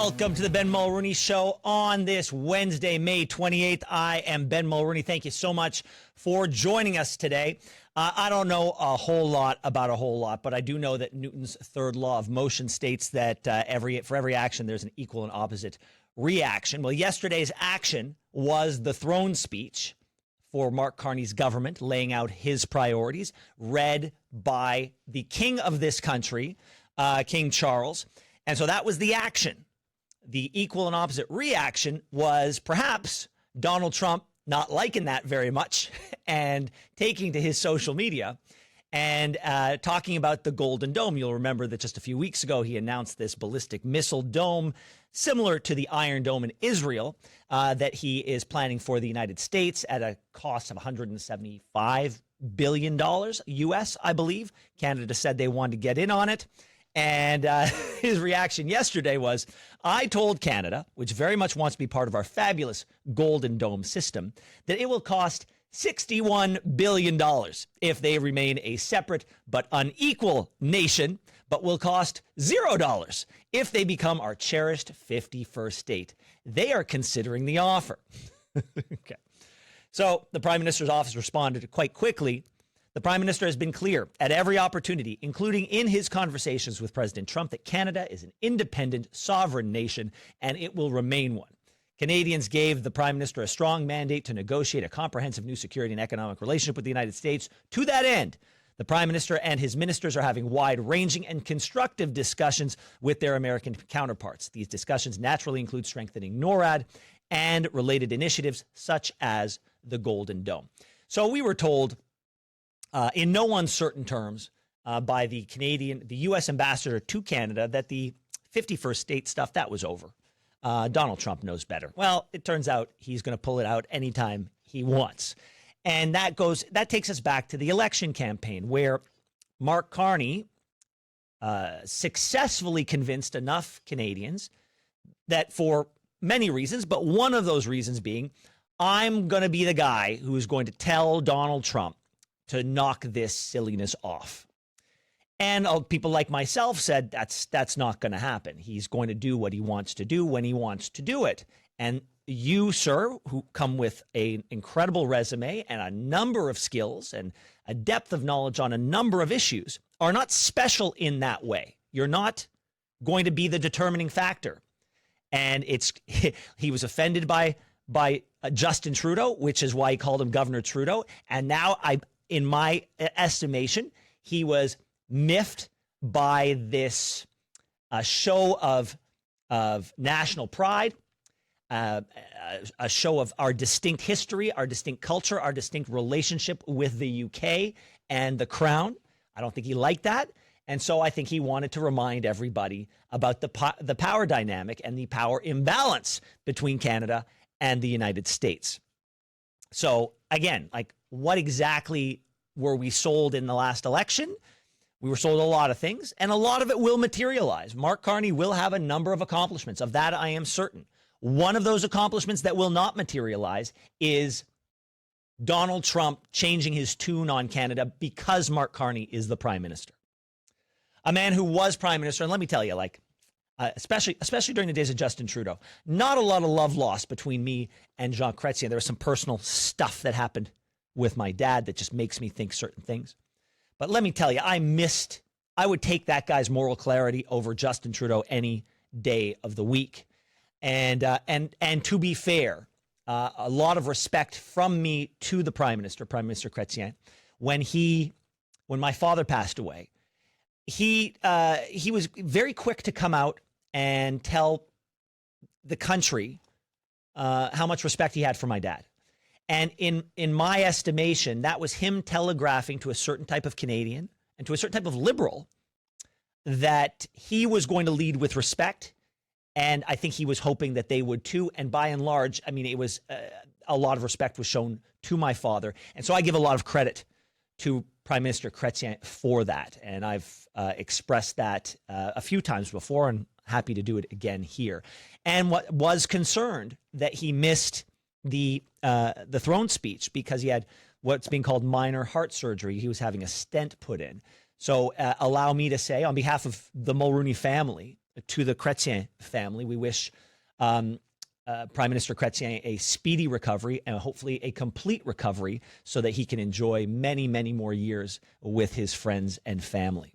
Welcome to the Ben Mulroney Show on this Wednesday, May 28th. I am Ben Mulroney. Thank you so much for joining us today. I don't know a whole lot about a whole lot, but I do know that Newton's third law of motion states that for every action, there's an equal and opposite reaction. Well, yesterday's action was the throne speech for Mark Carney's government, laying out his priorities, read by the king of this country, King Charles. And so that was the action. The equal and opposite reaction was perhaps Donald Trump not liking that very much and taking to his social media and talking about the Golden Dome. You'll remember that just a few weeks ago, he announced this ballistic missile dome similar to the Iron Dome in Israel that he is planning for the United States at a cost of $175 billion US, I believe. Canada said they wanted to get in on it. And his reaction yesterday was, I told Canada, which very much wants to be part of our fabulous Golden Dome system, that it will cost $61 billion if they remain a separate but unequal nation, but will cost $0 if they become our cherished 51st state. They are considering the offer. Okay. So the Prime Minister's office responded quite quickly. The Prime Minister has been clear at every opportunity, including in his conversations with President Trump, that Canada is an independent, sovereign nation, and it will remain one. Canadians gave the Prime Minister a strong mandate to negotiate a comprehensive new security and economic relationship with the United States. To that end, the Prime Minister and his ministers are having wide-ranging and constructive discussions with their American counterparts. These discussions naturally include strengthening NORAD and related initiatives such as the Golden Dome. So we were told in no uncertain terms by the U.S. ambassador to Canada that the 51st state stuff, that was over. Donald Trump knows better. Well, it turns out he's going to pull it out anytime he wants. And that takes us back to the election campaign where Mark Carney successfully convinced enough Canadians that for many reasons, but one of those reasons being, I'm going to be the guy who is going to tell Donald Trump to knock this silliness off. And people like myself said, that's not going to happen. He's going to do what he wants to do when he wants to do it. And you, sir, who come with an incredible resume and a number of skills and a depth of knowledge on a number of issues, are not special in that way. You're not going to be the determining factor. And he was offended by Justin Trudeau, which is why he called him Governor Trudeau. And now in my estimation, he was miffed by this show of national pride, a show of our distinct history, our distinct culture, our distinct relationship with the UK and the Crown. I don't think he liked that. And so I think he wanted to remind everybody about the power dynamic and the power imbalance between Canada and the United States. So again, what exactly were we sold in the last election? We were sold a lot of things, and a lot of it will materialize. Mark Carney will have a number of accomplishments. Of that, I am certain. One of those accomplishments that will not materialize is Donald Trump changing his tune on Canada because Mark Carney is the Prime Minister. A man who was Prime Minister, and let me tell you, especially during the days of Justin Trudeau, not a lot of love lost between me and Jean Chrétien. There was some personal stuff that happened with my dad that just makes me think certain things. But let me tell you, I would take that guy's moral clarity over Justin Trudeau any day of the week. And to be fair, a lot of respect from me to the Prime Minister Chrétien. When my father passed away, he was very quick to come out and tell the country how much respect he had for my dad. And in my estimation, that was him telegraphing to a certain type of Canadian and to a certain type of liberal that he was going to lead with respect. And I think he was hoping that they would too. And by and large, I mean, it was a lot of respect was shown to my father. And so I give a lot of credit to Prime Minister Chrétien for that. And I've expressed that a few times before and happy to do it again here. And what was concerned that he missed the throne speech because he had what's being called minor heart surgery. He was having a stent put in. So allow me to say on behalf of the Mulroney family, to the Chrétien family. We wish Prime Minister Chrétien a speedy recovery and hopefully a complete recovery so that he can enjoy many, many more years with his friends and family.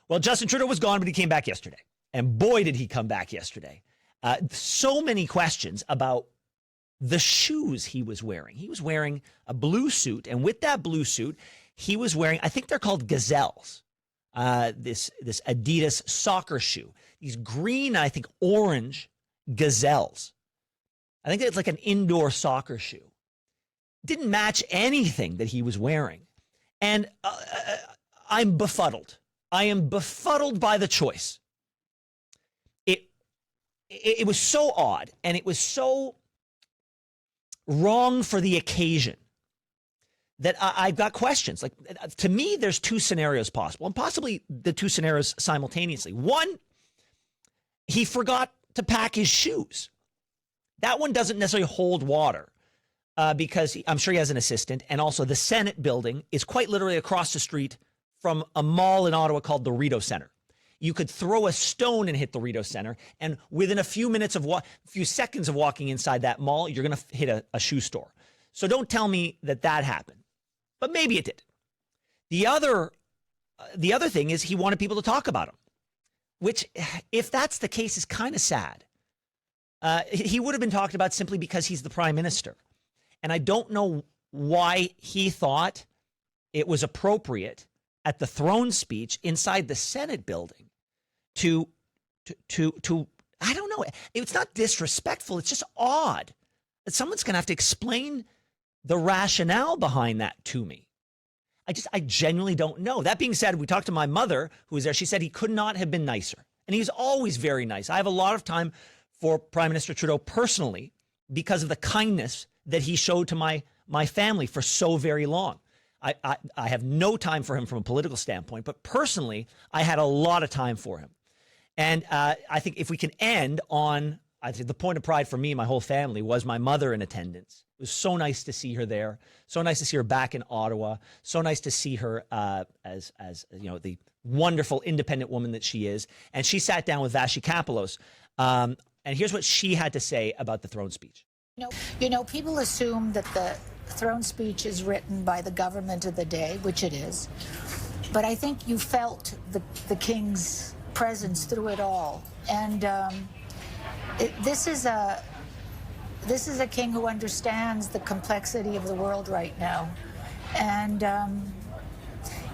Well, Justin Trudeau was gone, but he came back yesterday. And boy, did he come back yesterday. So many questions about the shoes he was wearing. He was wearing a blue suit, and with that blue suit, he was wearing, I think they're called Gazelles, this Adidas soccer shoe. These green, I think orange Gazelles. I think it's like an indoor soccer shoe. Didn't match anything that he was wearing. And I'm befuddled. I am befuddled by the choice. It was so odd, and it was so wrong for the occasion that I've got questions. Like, to me, there's two scenarios possible, and possibly the two scenarios simultaneously. One, he forgot to pack his shoes. That one doesn't necessarily hold water because I'm sure he has an assistant, and also the Senate building is quite literally across the street from a mall in Ottawa called the Rideau Centre. You could throw a stone and hit the Rideau Centre, and within a few seconds of walking inside that mall, you're going to hit a shoe store. So don't tell me that happened, but maybe it did. The other thing is he wanted people to talk about him, which, if that's the case, is kind of sad. He would have been talked about simply because he's the prime minister, and I don't know why he thought it was appropriate at the throne speech inside the Senate building to I don't know. It's not disrespectful. It's just odd. Someone's going to have to explain the rationale behind that to me. I genuinely don't know. That being said, we talked to my mother who was there. She said he could not have been nicer. And he's always very nice. I have a lot of time for Prime Minister Trudeau personally because of the kindness that he showed to my family for so very long. I have no time for him from a political standpoint, but personally, I had a lot of time for him. And I think if we can end on, I think the point of pride for me and my whole family was my mother in attendance. It was so nice to see her there. So nice to see her back in Ottawa. So nice to see her as you know, the wonderful independent woman that she is. And she sat down with Vashi Kapelos. And here's what she had to say about the throne speech. You know, people assume that the throne speech is written by the government of the day, which it is. But I think you felt the king's presence through it all. And this is a king who understands the complexity of the world right now. And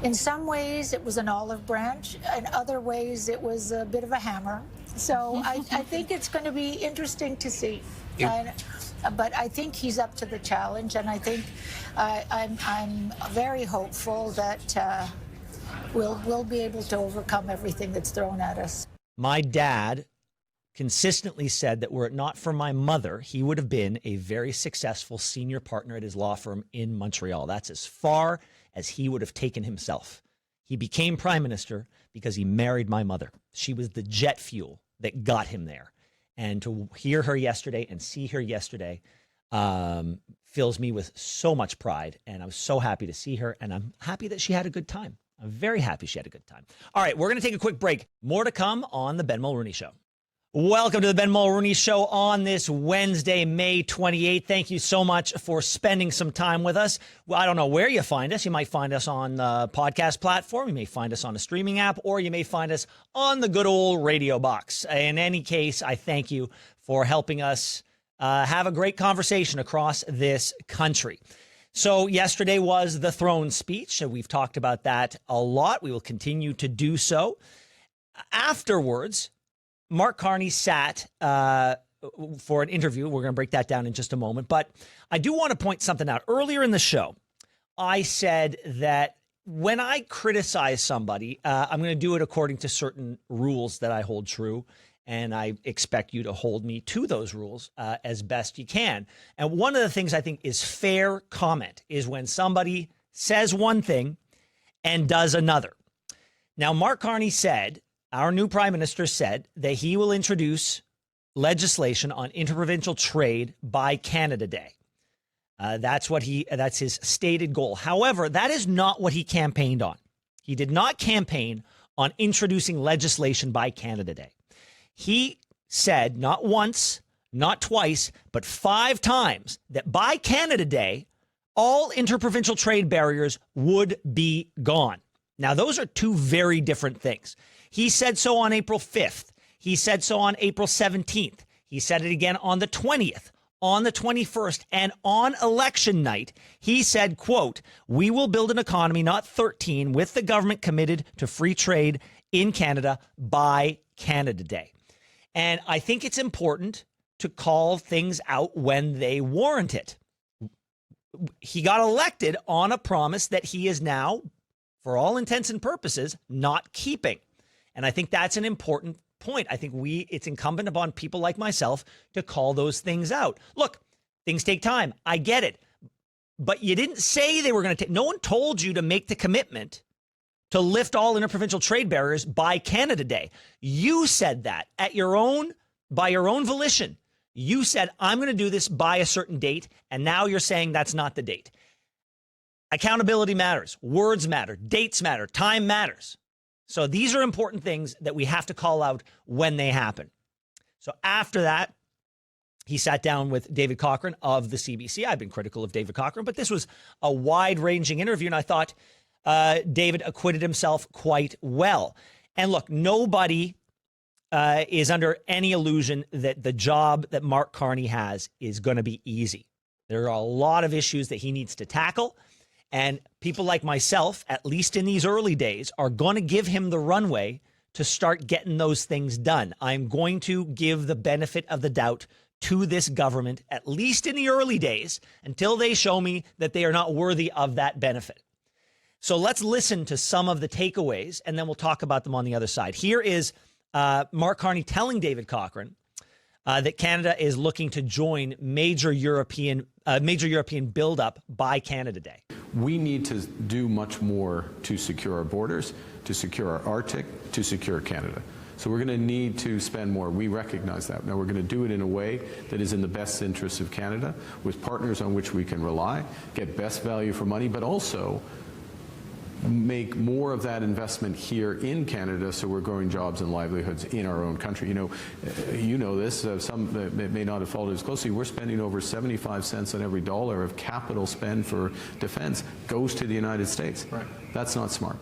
in some ways, it was an olive branch. In other ways, it was a bit of a hammer. So I think it's going to be interesting to see. But I think he's up to the challenge, and I think I'm very hopeful that we'll be able to overcome everything that's thrown at us. My dad consistently said that were it not for my mother, he would have been a very successful senior partner at his law firm in Montreal. That's as far as he would have taken himself. He became prime minister because he married my mother. She was the jet fuel that got him there. And to hear her yesterday and see her yesterday fills me with so much pride. And I was so happy to see her. And I'm happy that she had a good time. I'm very happy she had a good time. All right, we're going to take a quick break. More to come on The Ben Mulroney Show. Welcome to The Ben Mulroney Show on this Wednesday, May 28th. Thank you so much for spending some time with us. Well, I don't know where you find us. You might find us on the podcast platform. You may find us on a streaming app, or you may find us on the good old radio box. In any case, I thank you for helping us have a great conversation across this country. So yesterday was the throne speech. We've talked about that a lot. We will continue to do so. Afterwards, Mark Carney sat for an interview. We're going to break that down in just a moment. But I do want to point something out. Earlier in the show, I said that when I criticize somebody, I'm going to do it according to certain rules that I hold true. And I expect you to hold me to those rules as best you can. And one of the things I think is fair comment is when somebody says one thing and does another. Now, Mark Carney said, our new prime minister said that he will introduce legislation on interprovincial trade by Canada Day. That's his stated goal. However, that is not what he campaigned on. He did not campaign on introducing legislation by Canada Day. He said not once, not twice, but 5 times that by Canada Day, all interprovincial trade barriers would be gone. Now, those are 2 very different things. He said so on April 5th. He said so on April 17th. He said it again on the 20th, on the 21st, and on election night, he said, quote, "We will build an economy, not 13, with the government committed to free trade in Canada by Canada Day." And I think it's important to call things out when they warrant it. He got elected on a promise that he is now, for all intents and purposes, not keeping. And I think that's an important point. I think it's incumbent upon people like myself to call those things out. Look, things take time. I get it. But you didn't say they were going to take, no one told you to make the commitment to lift all interprovincial trade barriers by Canada Day. You said that by your own volition. You said, I'm going to do this by a certain date, and now you're saying that's not the date. Accountability matters. Words matter. Dates matter. Time matters. So these are important things that we have to call out when they happen. So after that, he sat down with David Cochrane of the CBC. I've been critical of David Cochrane, but this was a wide-ranging interview, and I thought David acquitted himself quite well. And look, nobody is under any illusion that the job that Mark Carney has is going to be easy. There are a lot of issues that he needs to tackle. And people like myself, at least in these early days, are going to give him the runway to start getting those things done. I'm going to give the benefit of the doubt to this government, at least in the early days, until they show me that they are not worthy of that benefit. So let's listen to some of the takeaways, and then we'll talk about them on the other side. Here is Mark Carney telling David Cochrane that Canada is looking to join major European buildup by Canada Day. We need to do much more to secure our borders, to secure our Arctic, to secure Canada. So we're going to need to spend more. We recognize that. Now we're going to do it in a way that is in the best interest of Canada, with partners on which we can rely, get best value for money, but also make more of that investment here in Canada, so we're growing jobs and livelihoods in our own country. You know this. Some may not have followed as closely. We're spending over 75 cents on every dollar of capital spend for defense goes to the United States. Right. That's not smart.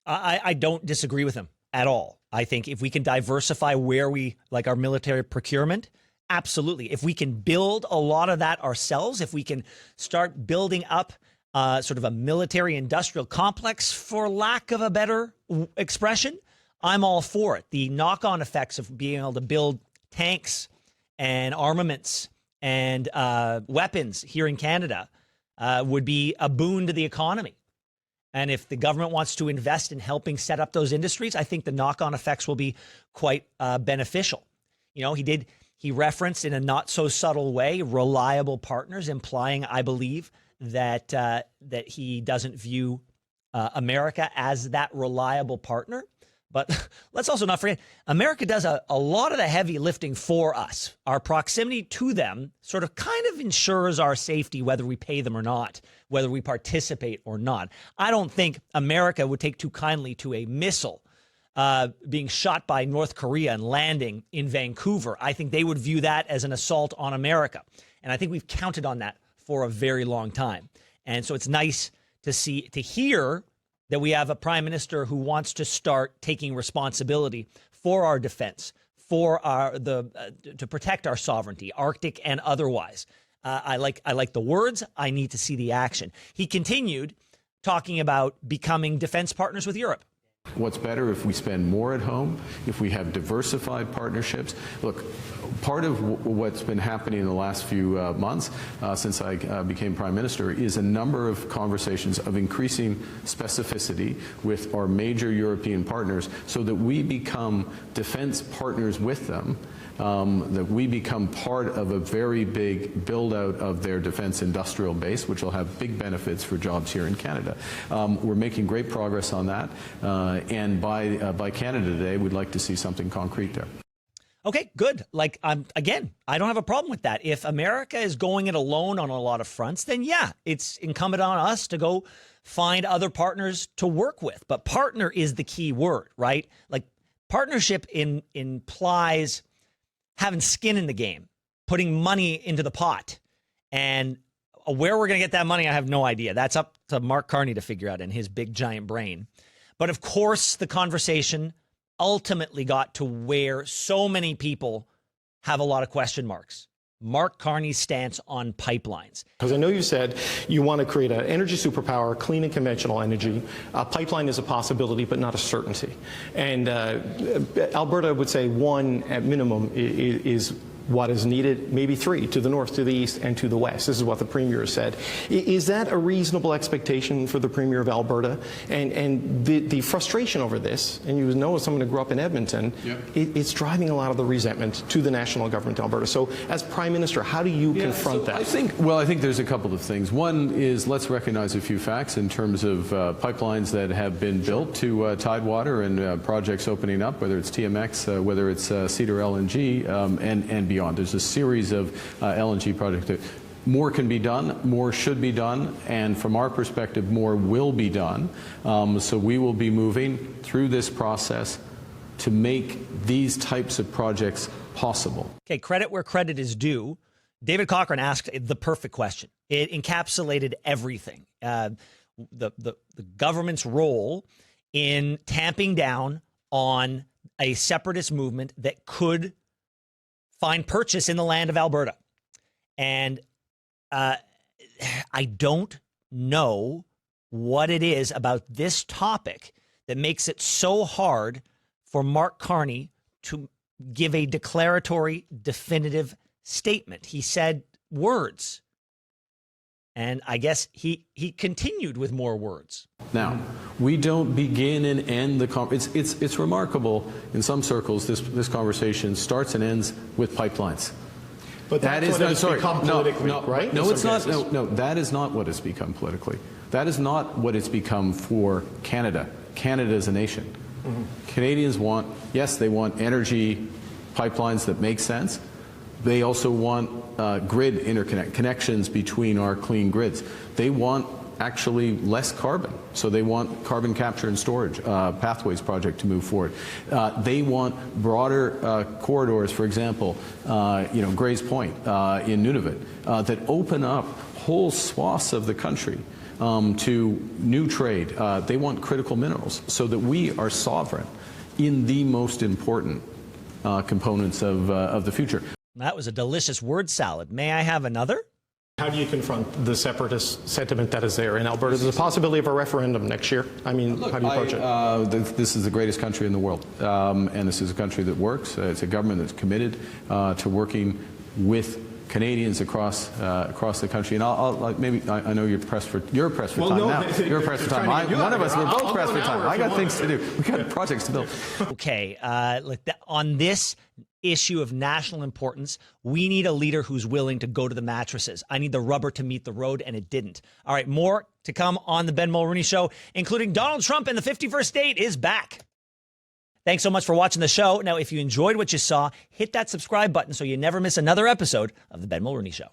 I don't disagree with him at all. I think if we can diversify where we like our military procurement, absolutely. If we can build a lot of that ourselves, if we can start building up sort of a military industrial complex, for lack of a better expression, I'm all for it. The knock-on effects of being able to build tanks and armaments and weapons here in Canada would be a boon to the economy. And if the government wants to invest in helping set up those industries, I think the knock-on effects will be quite beneficial. You know, he referenced in a not so subtle way reliable partners, implying, I believe, that he doesn't view America as that reliable partner. But let's also not forget, America does a lot of the heavy lifting for us. Our proximity to them sort of kind of ensures our safety, whether we pay them or not, whether we participate or not. I don't think America would take too kindly to a missile being shot by North Korea and landing in Vancouver. I think they would view that as an assault on America. And I think we've counted on that for a very long time. And so it's nice to hear that we have a prime minister who wants to start taking responsibility for our defense, for to protect our sovereignty, Arctic and otherwise. I like the words. I need to see the action. He continued talking about becoming defense partners with Europe. What's better if we spend more at home, if we have diversified partnerships? Look, part of what's been happening in the last few months since I became Prime Minister is a number of conversations of increasing specificity with our major European partners so that we become defense partners with them, that we become part of a very big build-out of their defense industrial base, which will have big benefits for jobs here in Canada. We're making great progress on that. And by Canada Day, we'd like to see something concrete there. Okay, good. Like, again, I don't have a problem with that. If America is going it alone on a lot of fronts, then yeah, it's incumbent on us to go find other partners to work with. But partner is the key word, right? Like partnership implies having skin in the game, putting money into the pot. And where we're going to get that money, I have no idea. That's up to Mark Carney to figure out in his big giant brain. But of course, the conversation ultimately got to where so many people have a lot of question marks. Mark Carney's stance on pipelines. Because I know you said you want to create an energy superpower, clean and conventional energy. A pipeline is a possibility, but not a certainty. And Alberta would say one at minimum is what is needed, maybe three, to the north, to the east, and to the west. This is what the Premier said. Is that a reasonable expectation for the Premier of Alberta? And the frustration over this, and you know as someone who grew up in Edmonton, it's driving a lot of the resentment to the national government of Alberta. So as Prime Minister, how do you confront that? I think there's a couple of things. One is let's recognize a few facts in terms of pipelines that have been built to Tidewater and projects opening up, whether it's TMX, whether it's Cedar LNG, and beyond. There's a series of LNG projects that more can be done, more should be done, and from our perspective, more will be done. So we will be moving through this process to make these types of projects possible. Okay, credit where credit is due. David Cochrane asked the perfect question. It encapsulated everything. The government's role in tamping down on a separatist movement that could find purchase in the land of Alberta. And I don't know what it is about this topic that makes it so hard for Mark Carney to give a declaratory, definitive statement. He said words. And I guess he continued with more words. Now, we don't begin and end the conversation. It's remarkable in some circles. This conversation starts and ends with pipelines. But that is what it's become politically, right? No, it's not. No, that is not what it's become politically. That is not what it's become for Canada. Canada as a nation. Mm-hmm. Canadians want, yes, they want energy pipelines that make sense. They also want grid connections between our clean grids. They want actually less carbon. So they want carbon capture and storage pathways project to move forward. They want broader corridors, for example, Gray's Point in Nunavut, that open up whole swaths of the country to new trade. They want critical minerals so that we are sovereign in the most important components of the future. That was a delicious word salad. May I have another? How do you confront the separatist sentiment that is there in Alberta? There's a possibility of a referendum next year. I mean, how do you approach it? This is the greatest country in the world, and this is a country that works. It's a government that's committed to working with Canadians across the country. And I know you're pressed for time now. You're pressed for time. One of us, we're both pressed for time. I got things to do. We got projects to build. Okay, on this issue of national importance, we need a leader who's willing to go to the mattresses. I need the rubber to meet the road, and it didn't. All right, more to come on the Ben Mulroney Show, including Donald Trump and the 51st state is back. Thanks so much for watching the show. Now, if you enjoyed what you saw, hit that subscribe button so you never miss another episode of the Ben Mulroney Show.